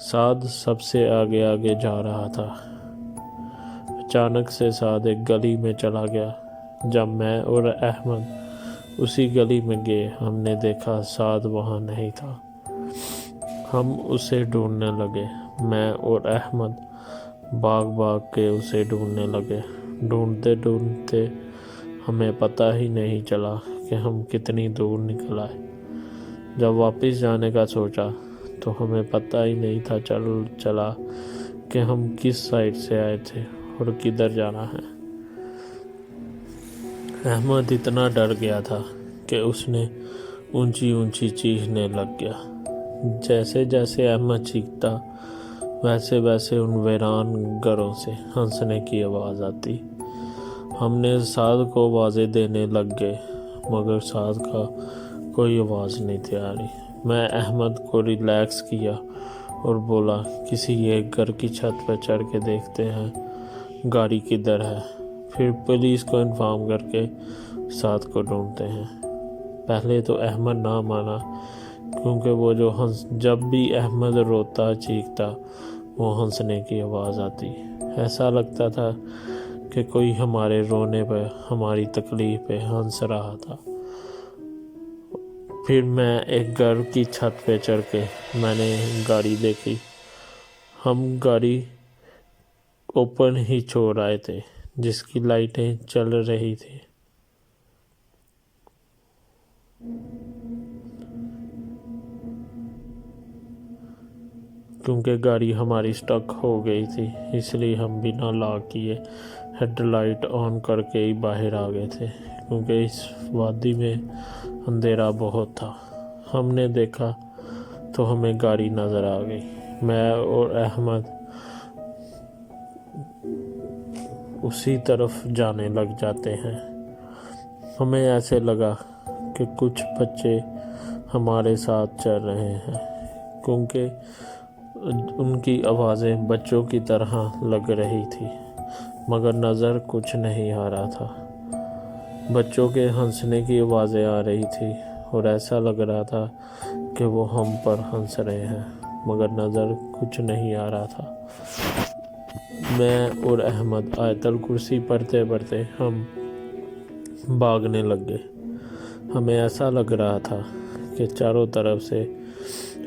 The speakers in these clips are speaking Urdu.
سعد سب سے آگے آگے جا رہا تھا۔ اچانک سے سعد ایک گلی میں چلا گیا۔ جب میں اور احمد اسی گلی میں گئے، ہم نے دیکھا سعد وہاں نہیں تھا۔ ہم اسے ڈھونڈنے لگے۔ میں اور احمد بھاگ کے اسے ڈھونڈنے لگے۔ ڈھونڈتے ڈھونڈتے ہمیں پتہ ہی نہیں چلا کہ ہم کتنی دور نکل آئے۔ جب واپس جانے کا سوچا تو ہمیں پتہ ہی نہیں تھا چلا کہ ہم کس سائڈ سے آئے تھے اور کدھر جانا ہے۔ احمد اتنا ڈر گیا تھا کہ اس نے اونچی اونچی چیخنے لگ گیا۔ جیسے جیسے احمد چیختا ویسے ویسے ان ویران گھروں سے ہنسنے کی آواز آتی۔ ہم نے سعد کو آوازیں دینے لگ گئے مگر سعد کا کوئی آواز نہیں تھی آ رہی۔ میں احمد کو ریلیکس کیا اور بولا کسی ایک گھر کی چھت پہ چڑھ کے دیکھتے ہیں گاڑی کدھر ہے، پھر پولیس کو انفارم کر کے سعد کو ڈھونڈتے ہیں۔ پہلے تو احمد نہ مانا کیونکہ وہ جب بھی احمد روتا چیختا وہ ہنسنے کی آواز آتی۔ ایسا لگتا تھا کہ کوئی ہمارے رونے پہ، ہماری تکلیف پہ ہنس رہا تھا۔ پھر میں ایک گھر کی چھت پہ چڑھ کے میں نے گاڑی دیکھی۔ ہم گاڑی اوپن ہی چھوڑ آئے تھے جس کی لائٹیں چل رہی تھی۔ کیونکہ گاڑی ہماری سٹک ہو گئی تھی اس لیے ہم بنا لاک کیے ہیڈ لائٹ آن کر کے ہی باہر آ گئے تھے، کیونکہ اس وادی میں اندھیرا بہت تھا۔ ہم نے دیکھا تو ہمیں گاڑی نظر آ گئی۔ میں اور احمد اسی طرف جانے لگ جاتے ہیں۔ ہمیں ایسے لگا کہ کچھ بچے ہمارے ساتھ چل رہے ہیں کیونکہ ان کی آوازیں بچوں کی طرح لگ رہی تھی مگر نظر کچھ نہیں آ رہا تھا۔ بچوں کے ہنسنے کی آوازیں آ رہی تھی اور ایسا لگ رہا تھا کہ وہ ہم پر ہنس رہے ہیں مگر نظر کچھ نہیں آ رہا تھا۔ میں اور احمد آیت الکرسی پڑھتے پڑھتے ہم بھاگنے لگ گئے۔ ہمیں ایسا لگ رہا تھا کہ چاروں طرف سے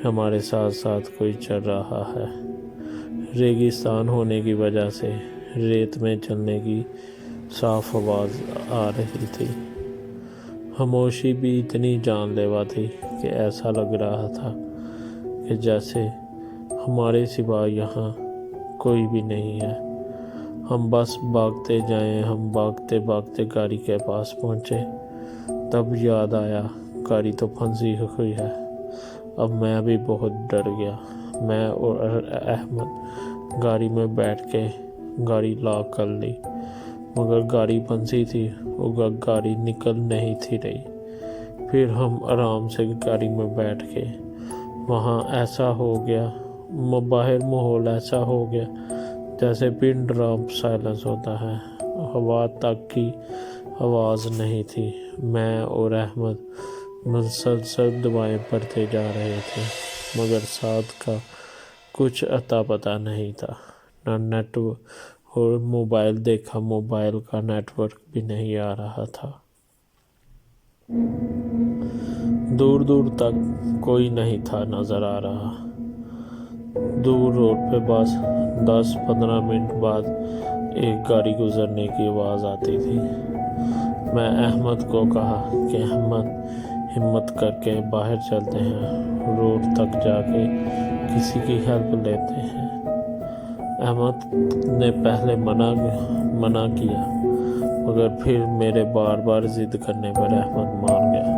ہمارے ساتھ ساتھ کوئی چل رہا ہے۔ ریگستان ہونے کی وجہ سے ریت میں چلنے کی صاف آواز آ رہی تھی۔ خاموشی بھی اتنی جان لیوا تھی کہ ایسا لگ رہا تھا کہ جیسے ہمارے سوا یہاں کوئی بھی نہیں ہے۔ ہم بس بھاگتے جائیں۔ ہم بھاگتے بھاگتے گاڑی کے پاس پہنچے، تب یاد آیا گاڑی تو پھنسی ہوئی ہے۔ اب میں بھی بہت ڈر گیا۔ میں اور احمد گاڑی میں بیٹھ کے گاڑی لاک کر لی مگر گاڑی پھنسی تھی اور گاڑی نکل نہیں تھی رہی۔ پھر ہم آرام سے گاڑی میں بیٹھ کے وہاں ایسا ہو گیا، باہر ماحول ایسا ہو گیا جیسے پن ڈراپ سائلنس ہوتا ہے، ہوا تک کی آواز نہیں تھی۔ میں اور احمد مسلسل دعائیں پڑھتے جا رہے تھے مگر سعد کا کچھ اتا پتہ نہیں تھا۔ نہ نیٹ اور موبائل دیکھا، موبائل کا نیٹ ورک بھی نہیں آ رہا تھا۔ دور دور تک کوئی نہیں تھا نظر آ رہا۔ دور روڈ پہ بس 10-15 منٹ بعد ایک گاڑی گزرنے کی آواز آتی تھی۔ میں احمد کو کہا کہ احمد ہمت کر کے باہر چلتے ہیں، روڈ تک جا کے کسی کی ہیلپ لیتے ہیں۔ احمد نے پہلے منع کیا مگر پھر میرے بار بار ضد کرنے پر احمد مان گیا۔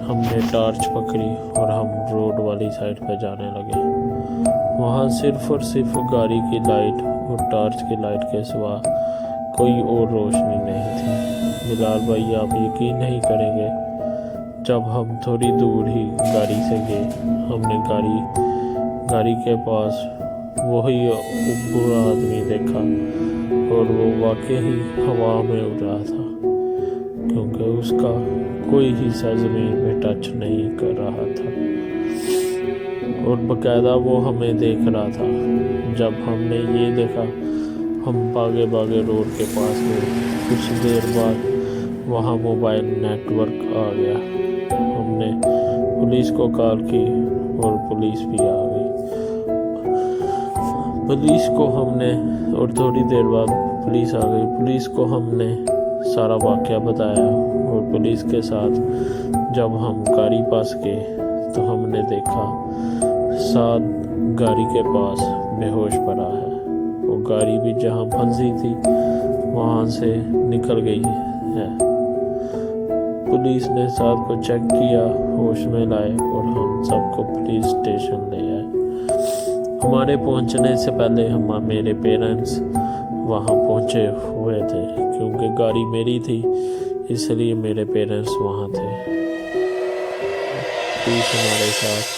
ہم نے ٹارچ پکڑی اور ہم روڈ والی سائڈ پہ جانے لگے۔ وہاں صرف اور صرف گاڑی کی لائٹ اور ٹارچ کی لائٹ کے سوا کوئی اور روشنی نہیں تھی۔ بلال بھائی آپ یقین نہیں کریں گے، جب ہم تھوڑی دور ہی گاڑی سے گئے ہم نے گاڑی کے پاس وہی برا آدمی دیکھا اور وہ واقعی ہوا میں اڑ رہا تھا کیونکہ اس کا کوئی حصہ زمین میں ٹچ نہیں کر رہا تھا۔ اور باقاعدہ وہ ہمیں دیکھ رہا تھا۔ جب ہم نے یہ دیکھا ہم بھاگے بھاگے روڈ کے پاس گئے۔ کچھ دیر بعد وہاں موبائل نیٹ ورک آ گیا۔ ہم نے پولیس کو کال کی اور پولیس بھی آ گئی۔ پولیس کو ہم نے اور تھوڑی دیر بعد پولیس آ گئی۔ پولیس کو ہم نے سارا واقعہ بتایا اور پولیس کے ساتھ جب ہم گاڑی پاس گئے تو ہم نے دیکھا سعد گاڑی کے پاس بے ہوش پڑا ہے۔ وہ گاڑی بھی جہاں پھنسی تھی وہاں سے نکل گئی ہے۔ پولیس نے سعد کو چیک کیا، ہوش میں لائے اور ہم سب کو پولیس اسٹیشن لے آئے۔ ہمارے پہنچنے سے پہلے میرے پیرنٹس وہاں پہنچے ہوئے تھے، کیونکہ گاڑی میری تھی اس لیے میرے پیرنٹس وہاں تھے۔ پولیس ہمارے ساتھ،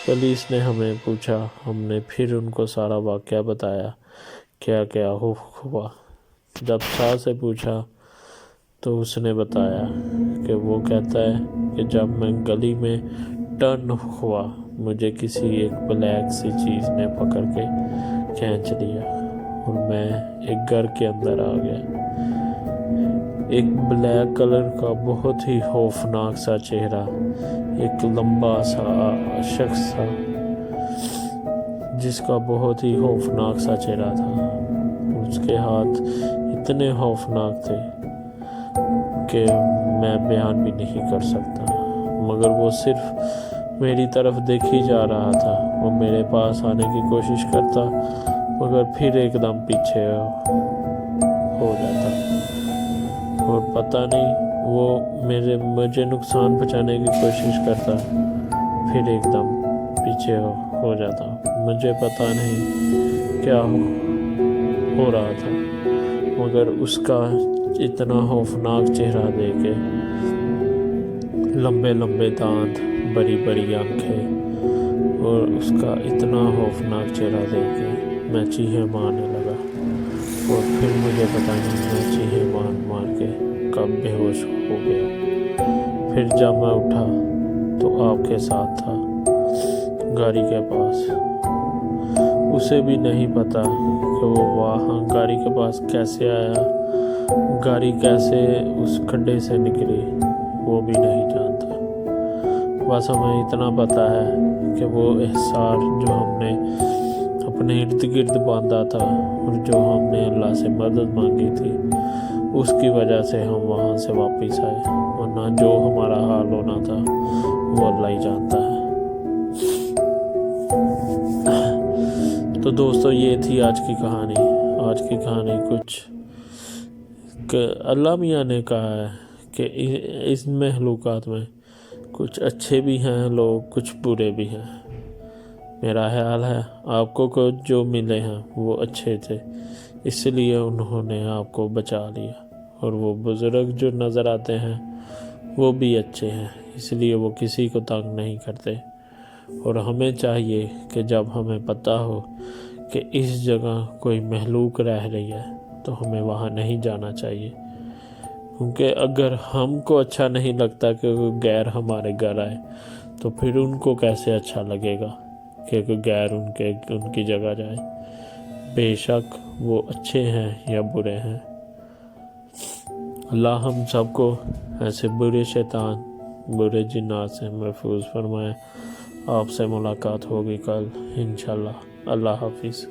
پولیس نے ہمیں پوچھا، ہم نے پھر ان کو سارا واقعہ بتایا کیا کیا ہوا۔ جب سعد سے پوچھا تو اس نے بتایا کہ وہ کہتا ہے کہ جب میں گلی میں ٹرن ہوا مجھے کسی ایک بلیک سی چیز نے پکڑ کے کھینچ لیا اور میں ایک گھر کے اندر آ گیا۔ ایک بلیک کلر کا بہت ہی خوفناک سا چہرہ، ایک لمبا سا شخص تھا جس کا بہت ہی خوفناک سا چہرہ تھا۔ اس کے ہاتھ اتنے خوفناک تھے کہ میں بیان بھی نہیں کر سکتا، مگر وہ صرف میری طرف دیکھی جا رہا تھا۔ وہ میرے پاس آنے کی کوشش کرتا مگر پھر ایک دم پیچھے ہو جاتا اور پتہ نہیں وہ مجھے نقصان پہنچانے کی کوشش کرتا پھر ایک دم پیچھے ہو جاتا۔ مجھے پتہ نہیں کیا ہو رہا تھا، مگر اس کا اتنا خوفناک چہرہ دیکھ کے، لمبے لمبے دانت، بڑی بڑی آنکھیں اور اس کا اتنا خوفناک چہرہ دیکھ کے میں چیخیں مارنے لگا اور پھر مجھے پتہ نہیں میں چیخیں مار کے کب بے ہوش ہو گیا۔ پھر جب میں اٹھا تو آپ کے ساتھ تھا گاڑی کے پاس۔ اسے بھی نہیں پتا کہ وہ وہاں گاڑی کے پاس کیسے آیا، گاڑی کیسے اس کھڈے سے نکلی وہ بھی نہیں جانتا۔ بس ہمیں اتنا پتا ہے کہ وہ احسار جو ہم نے اپنے ارد گرد باندھا تھا اور جو ہم نے اللہ سے مدد مانگی تھی اس کی وجہ سے ہم وہاں سے واپس آئے، ورنہ جو ہمارا حال ہونا تھا وہ اللہ ہی جانتا ہے۔ تو دوستو یہ تھی آج کی کہانی۔ آج کی کہانی کچھ کہ اللہ میاں نے کہا ہے کہ اس مخلوقات میں کچھ اچھے بھی ہیں لوگ، کچھ برے بھی ہیں۔ میرا خیال ہے آپ کو جو ملے ہیں وہ اچھے تھے، اس لیے انہوں نے آپ کو بچا لیا، اور وہ بزرگ جو نظر آتے ہیں وہ بھی اچھے ہیں، اس لیے وہ کسی کو تنگ نہیں کرتے۔ اور ہمیں چاہیے کہ جب ہمیں پتہ ہو کہ اس جگہ کوئی مخلوق رہ رہی ہے تو ہمیں وہاں نہیں جانا چاہیے، کیونکہ اگر ہم کو اچھا نہیں لگتا کہ کوئی غیر ہمارے گھر آئے تو پھر ان کو کیسے اچھا لگے گا کہ کوئی غیر ان کی جگہ جائے، بے شک وہ اچھے ہیں یا برے ہیں۔ اللہ ہم سب کو ایسے برے شیطان، برے جنات سے محفوظ فرمائے۔ آپ سے ملاقات ہوگی کل انشاءاللہ۔ اللہ حافظ۔